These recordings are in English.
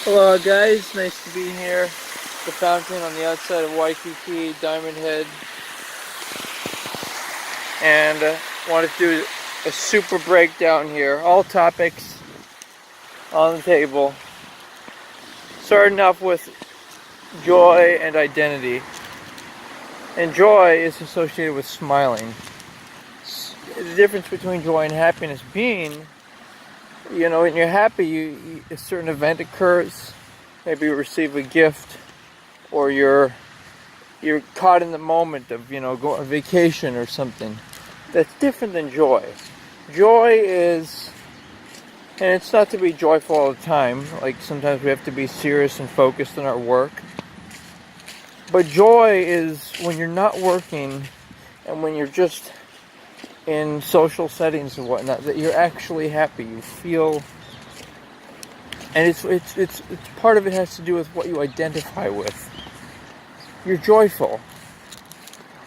Hello guys, nice to be here. The fountain on the outside of Waikiki, Diamond Head. And wanted to do a super breakdown here. All topics on the table. Starting off with joy and identity. And joy is associated with smiling. The difference between joy and happiness being, when you're happy, a certain event occurs. Maybe you receive a gift, or you're caught in the moment of, go on vacation or something. That's different than joy. Joy is, and it's not to be joyful all the time. Like sometimes we have to be serious and focused on our work. But joy is when you're not working and when you're just in social settings and whatnot, that you're actually happy. You feel, and it's part of it has to do with what you identify with. You're joyful.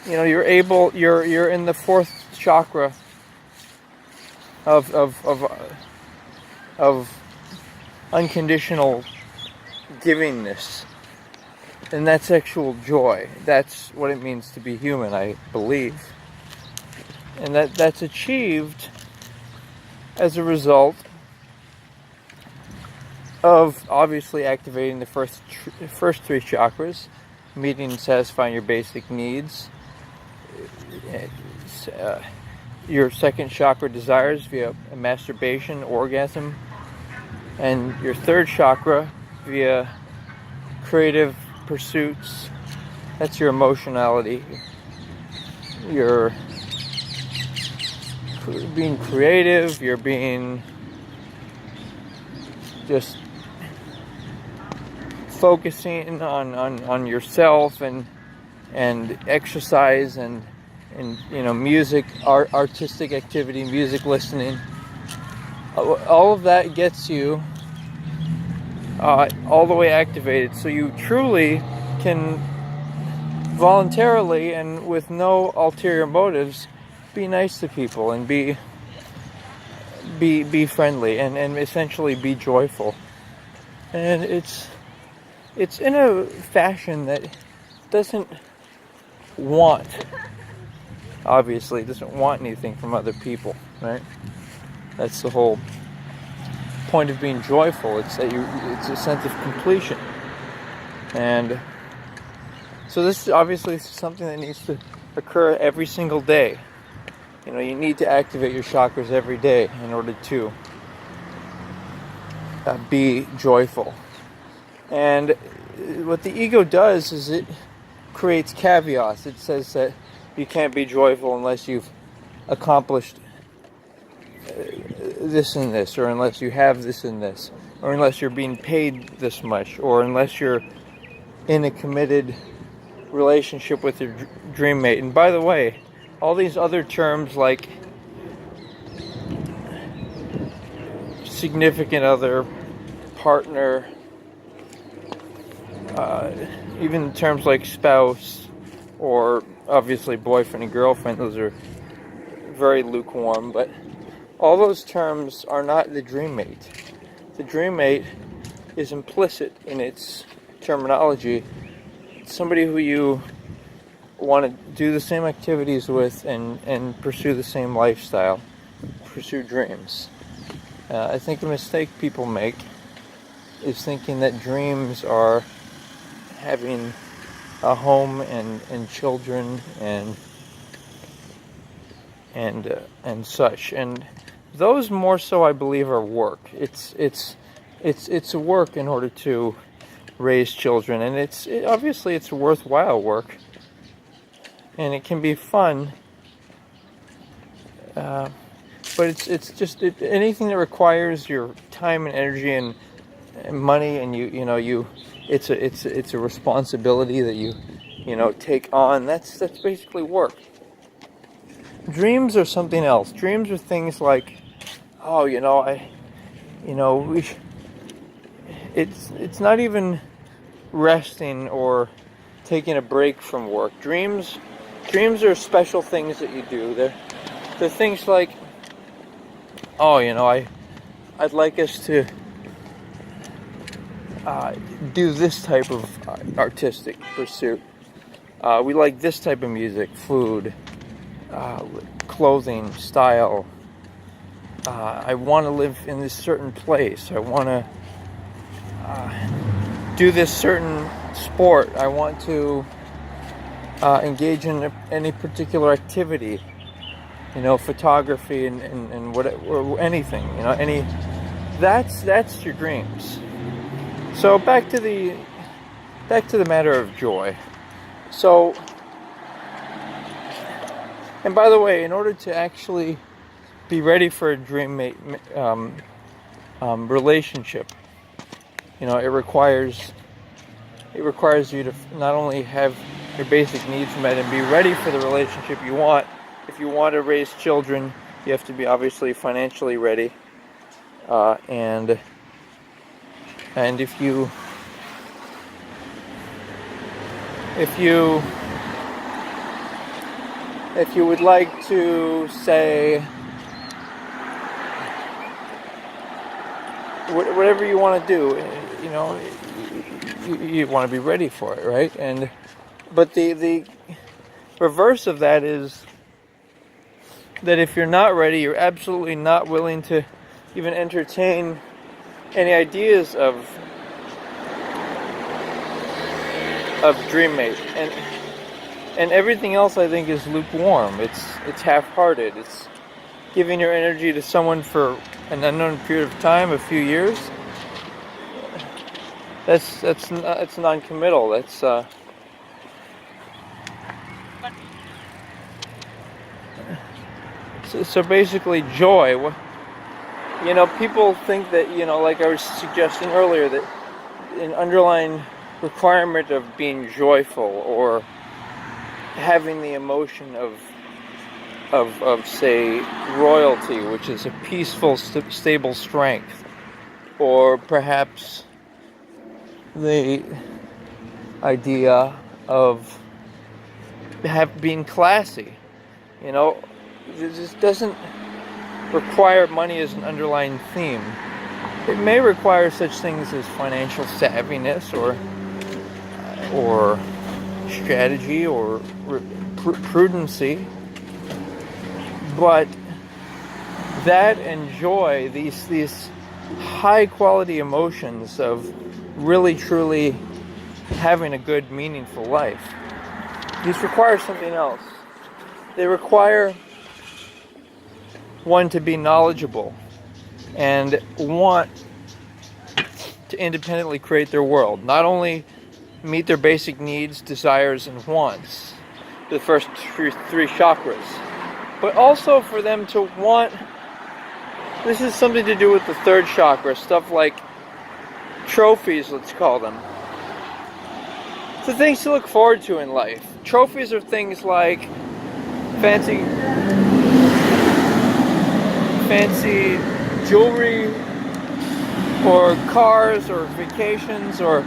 You're in the fourth chakra of unconditional givingness. And that's actual joy. That's what it means to be human, I believe. And that's achieved as a result of obviously activating the first three chakras, meeting and satisfying your basic needs. Your second chakra desires via masturbation, orgasm, and your third chakra via creative pursuits. That's your emotionality. You're being creative, you're being just focusing on yourself and exercise and music, artistic activity, music listening. All of that gets you all the way activated, so you truly can voluntarily and with no ulterior motives be nice to people and be friendly and essentially be joyful. And it's in a fashion that doesn't want anything from other people, right? That's the whole point of being joyful. It's a sense of completion. And so this is obviously something that needs to occur every single day. You need to activate your chakras every day in order to be joyful. And what the ego does is it creates caveats. It says that you can't be joyful unless you've accomplished this and this, or unless you have this and this, or unless you're being paid this much, or unless you're in a committed relationship with your dream mate. And by the way, all these other terms like significant other, partner, even terms like spouse, or obviously boyfriend and girlfriend, those are very lukewarm, but all those terms are not the dream mate. The dream mate is implicit in its terminology. It's somebody who you want to do the same activities with and pursue the same lifestyle, pursue dreams. I think a mistake people make is thinking that dreams are having a home and children and such. And those more so, I believe, are work. It's a work in order to raise children, and obviously it's worthwhile work. And it can be fun, but it's just anything that requires your time and energy and money, and it's a responsibility that you take on. That's basically work. Dreams are something else. Dreams are things like, it's not even resting or taking a break from work. Dreams are special things that you do. They're things like, I'd like us to do this type of artistic pursuit. We like this type of music, food, clothing, style. I want to live in this certain place. I want to do this certain sport. I want to engage in any particular activity. Photography and what, or anything. That's your dreams. So back to the matter of joy. So, and by the way, in order to actually be ready for a dream relationship, it requires you to not only have your basic needs met and be ready for the relationship you want. If you want to raise children, you have to be obviously financially ready, and if you would like to say whatever you want to do, you want to be ready for it, right? But the reverse of that is that if you're not ready, you're absolutely not willing to even entertain any ideas of dream mate, and everything else I think is lukewarm. It's half-hearted. It's giving your energy to someone for an unknown period of time, a few years. That's non-committal. That's So basically, joy. People think that, like I was suggesting earlier, that an underlying requirement of being joyful or having the emotion of say, royalty, which is a peaceful, stable strength, or perhaps the idea of being classy, This doesn't require money as an underlying theme. It may require such things as financial savviness or strategy or prudency, but that and joy, these high quality emotions of really truly having a good, meaningful life, these require something else. They require one to be knowledgeable and want to independently create their world. Not only meet their basic needs, desires, and wants, the first three chakras, but also for them to want, this is something to do with the third chakra, stuff like trophies, let's call them. So things to look forward to in life. Trophies are things like fancy jewelry, or cars, or vacations, or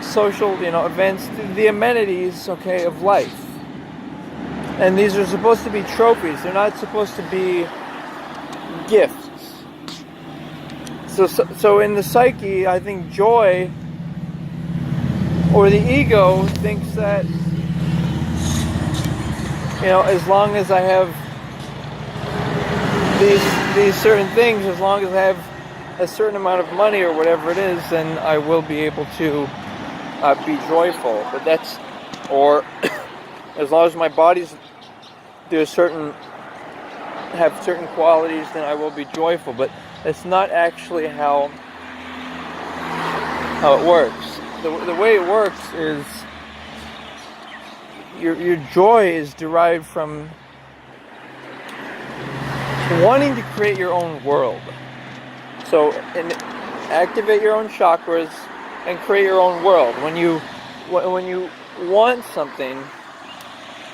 social, events, the amenities, of life. And these are supposed to be trophies. They're not supposed to be gifts. So in the psyche, I think joy, or the ego, thinks that, as long as I have these certain things, as long as I have a certain amount of money or whatever it is, then I will be able to be joyful. But or as long as my body's have certain qualities, then I will be joyful. But that's not actually how it works. The way it works is your joy is derived from wanting to create your own world. So activate your own chakras and create your own world. When you want something,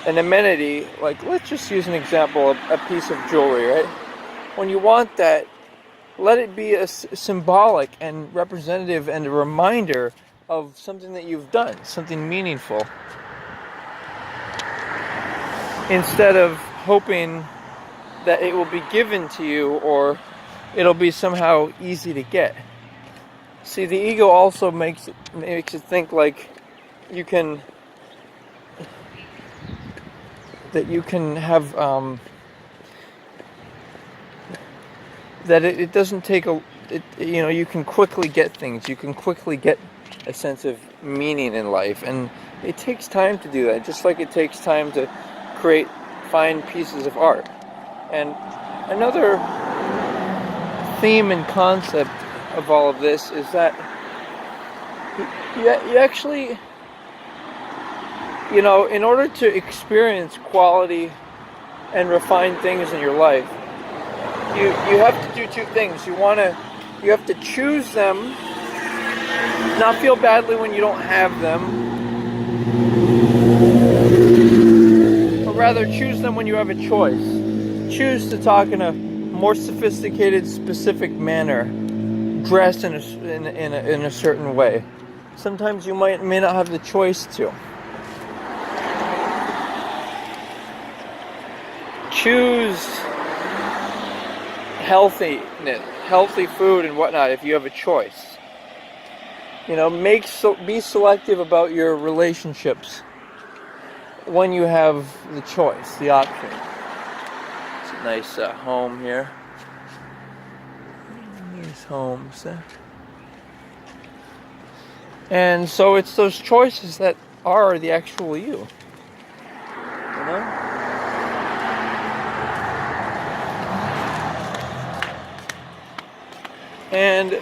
an amenity, like let's just use an example, a piece of jewelry, right? When you want that, let it be a symbolic and representative and a reminder of something that you've done, something meaningful, instead of hoping that it will be given to you or it'll be somehow easy to get. See, the ego also makes it think like you can have that it doesn't take you can quickly get things. You can quickly get a sense of meaning in life, and it takes time to do that, just like it takes time to create fine pieces of art. And another theme and concept of all of this is that you actually, in order to experience quality and refined things in your life, you have to do two things. You have to choose them, not feel badly when you don't have them, but rather choose them when you have a choice. Choose to talk in a more sophisticated, specific manner, dress in a certain way. Sometimes you may not have the choice to. Choose healthy food and whatnot if you have a choice. Be selective about your relationships when you have the choice, the option. It's a nice home here. Nice homes. And so it's those choices that are the actual you. And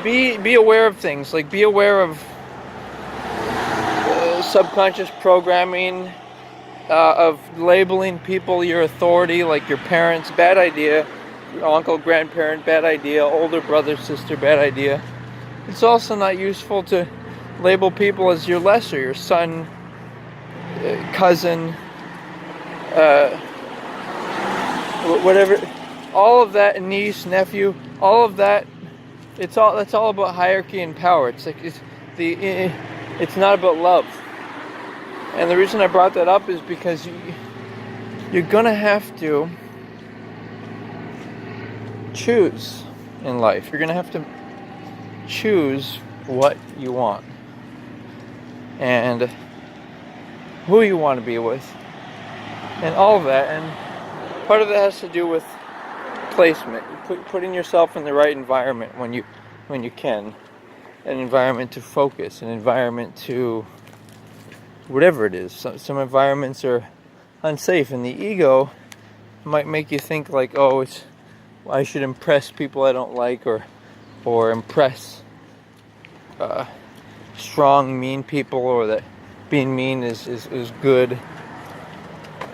be aware of things, like be aware of subconscious programming, of labeling people your authority, like your parents, bad idea, your uncle, grandparent, bad idea, older brother, sister, bad idea. It's also not useful to label people as your lesser, your son, cousin, whatever. All of that, niece, nephew, all of that, that's all about hierarchy and power. It's not about love. And the reason I brought that up is because you're gonna have to choose in life. You're gonna have to choose what you want and who you want to be with and all of that. And part of that has to do with placement, putting yourself in the right environment when you can, an environment to focus, an environment to whatever it is. Some environments are unsafe, and the ego might make you think like, oh, I should impress people I don't like, or impress strong, mean people, or that being mean is good.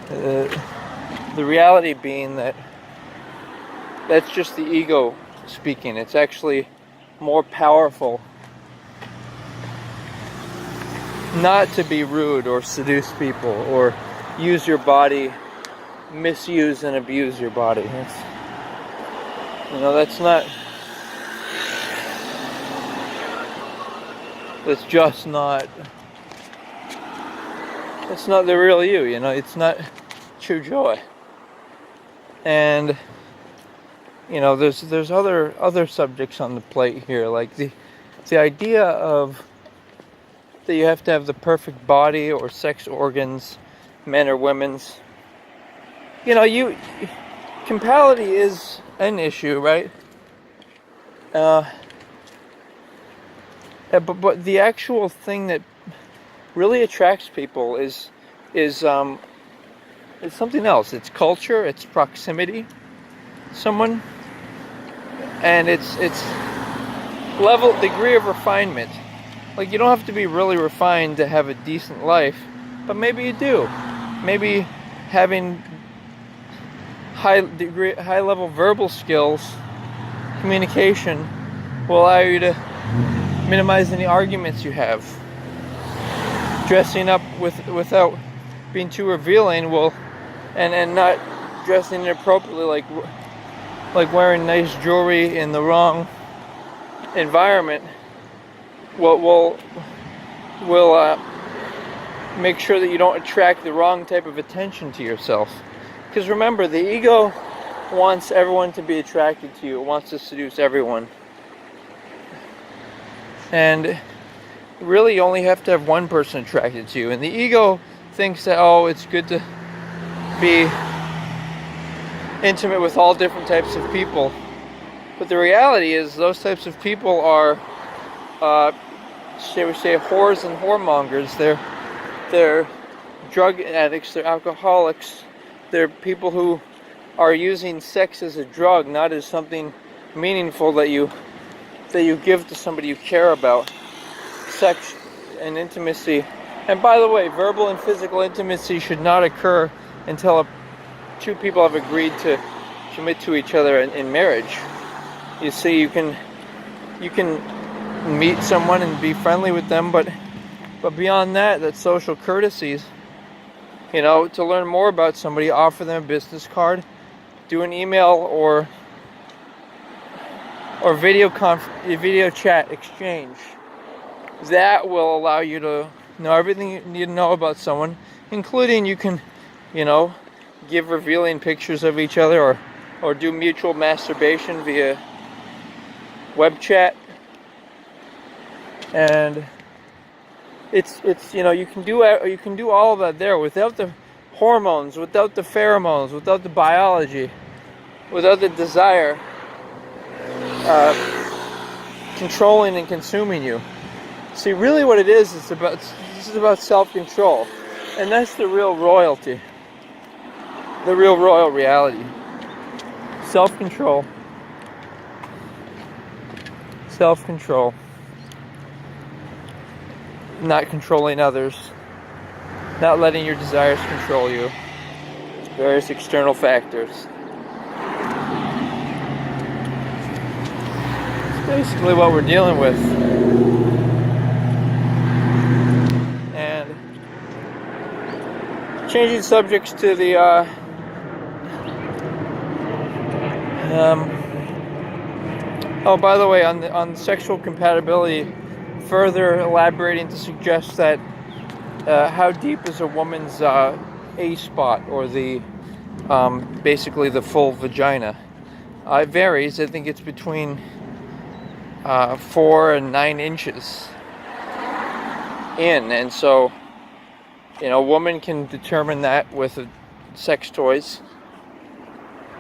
The reality being that that's just the ego speaking. It's actually more powerful not to be rude or seduce people or use your body, misuse and abuse your body. That's not the real you, it's not true joy. And there's other subjects on the plate here, like the idea of that you have to have the perfect body or sex organs, men or women's. Compatibility is an issue, right? But the actual thing that really attracts people is something else. It's culture, it's proximity, someone, and it's degree of refinement. Like, you don't have to be really refined to have a decent life, but maybe you do. Maybe having high level verbal skills, communication, will allow you to minimize any arguments you have. Dressing up without being too revealing and not dressing inappropriately, like wearing nice jewelry in the wrong environment, will make sure that you don't attract the wrong type of attention to yourself. Because remember, the ego wants everyone to be attracted to you. It wants to seduce everyone. And really, you only have to have one person attracted to you. And the ego thinks that, oh, it's good to be intimate with all different types of people. But the reality is those types of people are, shall we say, whores and whoremongers. They're drug addicts, they're alcoholics, they're people who are using sex as a drug, not as something meaningful that you give to somebody you care about. Sex and intimacy. And by the way, verbal and physical intimacy should not occur until two people have agreed to commit to each other in marriage. You see, you can meet someone and be friendly with them, but beyond that, that's social courtesies. You know, to learn more about somebody, offer them a business card, do an email or video chat exchange. That will allow you to know everything you need to know about someone, including you can, give revealing pictures of each other or do mutual masturbation via web chat. And it's you can do all of that there without the hormones, without the pheromones, without the biology, without the desire controlling and consuming you. See, really what it is about self-control. And that's the real royalty. The real royal reality. Self-control. Self-control. Not controlling others. Not letting your desires control you. Various external factors. It's basically what we're dealing with. And changing subjects to the oh, by the way, on sexual compatibility, further elaborating to suggest that how deep is a woman's A spot, or the basically the full vagina. It varies. I think it's between 4 and 9 inches in, and so a woman can determine that with sex toys.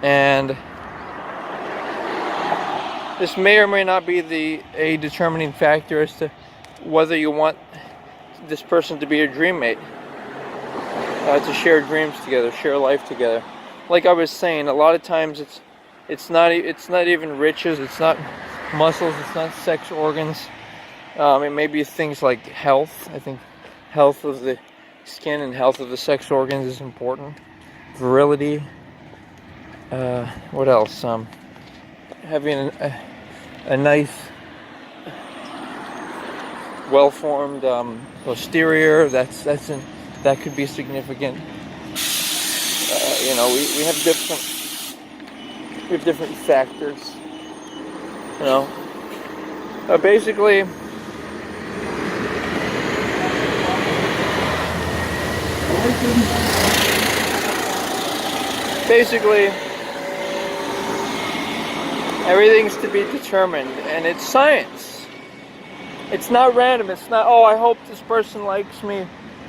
And this may or may not be a determining factor as to whether you want this person to be your dream mate, to share dreams together, share life together. Like I was saying, a lot of times it's not even riches, it's not muscles, it's not sex organs. It may be things like health. I think health of the skin and health of the sex organs is important. Virility. What else? Having a nice, well-formed posterior. That could be significant. We have different factors. Basically. Everything's to be determined, and it's science. It's not random. It's not, oh, I hope this person likes me.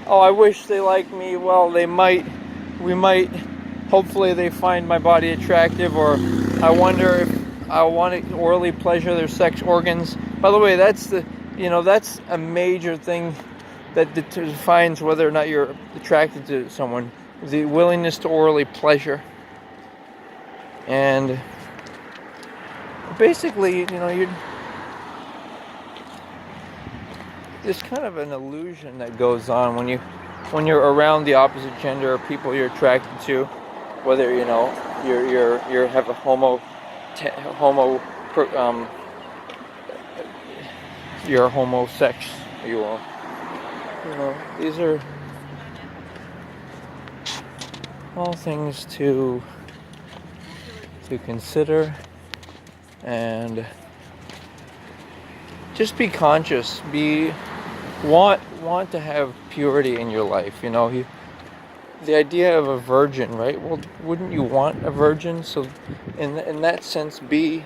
Oh, I wish they liked me. Well, they might. We might. Hopefully they find my body attractive, or I wonder if I want to orally pleasure their sex organs. By the way, that's a major thing that defines whether or not you're attracted to someone. The willingness to orally pleasure. And basically, there's kind of an illusion that goes on when you're around the opposite gender or people you're attracted to, whether you have a you're homosex, you will. These are all things to consider, and just be conscious. Want to have purity in your life. the idea of a virgin, right? Well, wouldn't you want a virgin? So, in that sense, be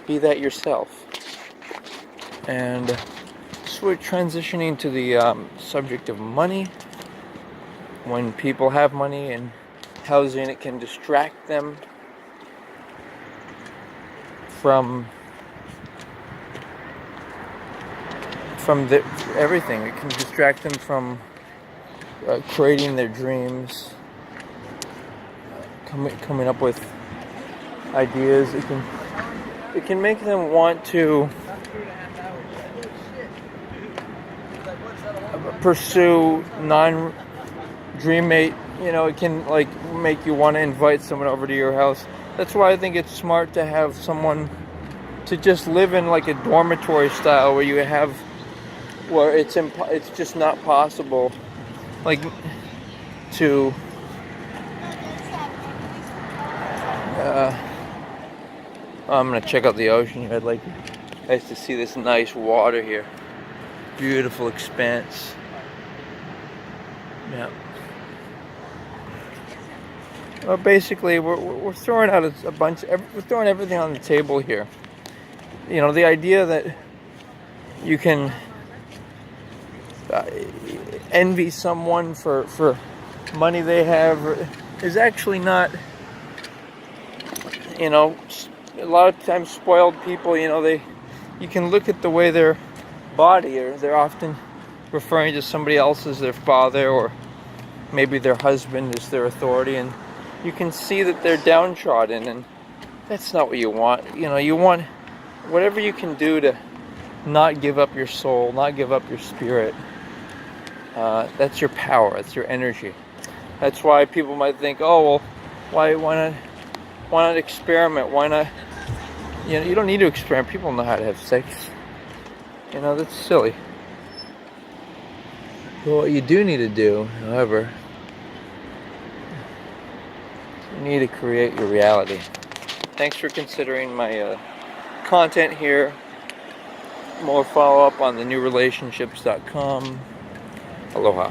that yourself. And so we're transitioning to the subject of money. When people have money and housing, it can distract them from everything. It can distract them from creating their dreams, coming up with ideas. It can make them want to pursue non-dreammate. It can like make you want to invite someone over to your house. That's why I think it's smart to have someone to just live in like a dormitory style where it's just not possible, like to I'm gonna check out the ocean here. I used to see this nice water here, beautiful expanse. Yeah. Well, basically, we're throwing out we're throwing everything on the table here. The idea that you can envy someone for money they have is actually not, a lot of times spoiled people, you can look at the way their body, or they're often referring to somebody else as their father, or maybe their husband is their authority, and you can see that they're downtrodden, and that's not what you want. You want whatever you can do to not give up your soul, not give up your spirit. That's your power, that's your energy. That's why people might think, oh, well, why not experiment? Why not? You don't need to experiment. People know how to have sex. That's silly. But what you do need to do, however, you need to create your reality. Thanks for considering my content here. More follow-up on thenewrelationships.com. Aloha.